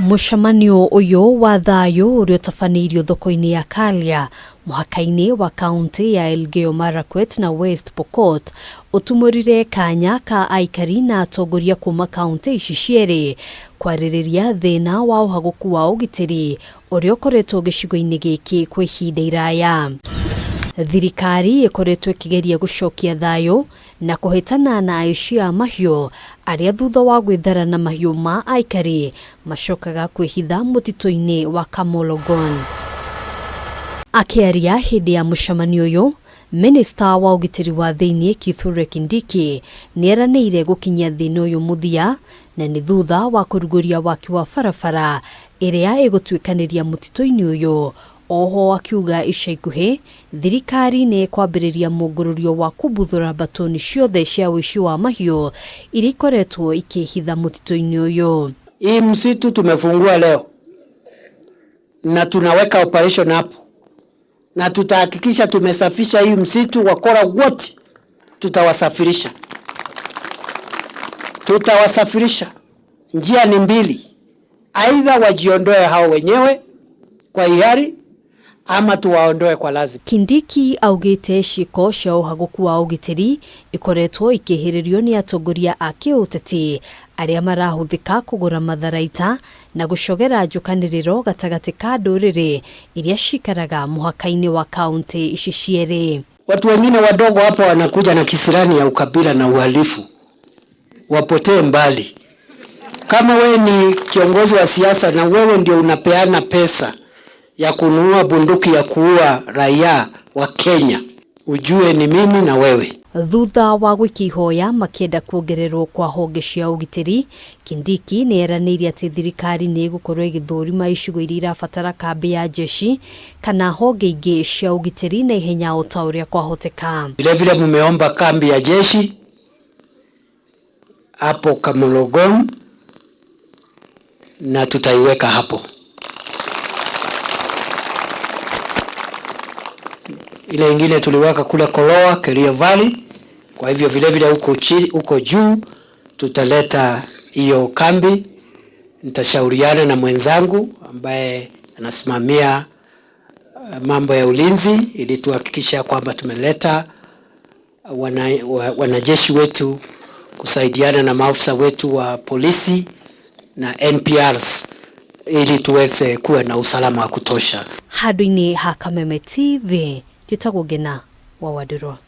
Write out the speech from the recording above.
Mushamanio uyo wa thayo uriotabanirio thoko-ini ya Kalia muhaka-ini wa kaunti ya Elgeyo Marakwet na West Pokot utumurire kanya ka aikari na atongoria kuma kaunti ici cieri kwaririria thina wa uhaguku wa ugitiri uria ukoretwo gicigo-ini giki kwa ihinda iraya. Thirikari ikoretwo ikigeria gucokia thayo na kuhitana na aici a mahiũ aria thutha wa gwithara na mahiũ ma aikari macokaga kwihitha mutito-ini wa Kamologon. Akiaria hindi ya mucamanio uyu, Minister wa ugitiri wa thiini Kithure Kindiki nieranĩire gukinyia thina uyu muthia na ni thutha wa kuruguria waki wa barabara iria igutwikaniria mutito-ini uyu. Oho akiuga ica ikuhi thirikari ni kwambiriria mungururio wa kubuthura batoni ciothe cia wici wa mahiũ iria ikoretwo ikihitha mutito-ini uyu. Hii msitu tumefungua leo na tunaweka operation hapo na tutahakikisha tumesafisha hii msitu. Wakora wote tutawasafirisha. Njia ni mbili, aidha wajiondoe hao wenyewe kwa hiari ama tuwaondoe kwa lazima. Kindiki augite ciko cia uhaguku wa ugitiri ikoretwo ikihiririo ni atongoria a kiuteti aria marahuthika kugura matharaita na gucogera njukaniriro gatagati ka nduriri iria cikaraga muhaka-ini wa kaunti ici cieri. Watu wengine wadogo hapo wanakuja na kisirani ya ukabila na uhalifu, wapotee mbali. Kama wewe ni kiongozi wa siasa na wewe ndio unapeana pesa ya kununua bunduki ya kuua raia wa Kenya, ujue ni mimi na wewe. Thutha wa gwikihoya makienda kuongererwo kwa honge cia ugitiri, Kindiki nieranĩire ati thirikari ni igukorwo igithurima icigo iria irabatara kambi ya jeshi kana honge ingi cia ugitiri na ihenya o ta uria kwahoteka. Vile mumeomba kambi ya jeshi hapo Kamologon na tutaiweka hapo. Ile ingine tuliweka kule Koloa, Kerio Valley. Kwa hivyo vile huko juu tutaleta hiyo kambi. Nitashauriana na mwenzangu ambaye anasimamia mambo ya ulinzi ili tuhakikisha kwamba tumeleta wanajeshi wetu kusaidiana na maafisa wetu wa polisi na NPRs ili tuweze kuwa na usalama wa kutosha. Handũ-inĩ ha Kameme TV, Njĩtagwo Ngina wa Wadurwa.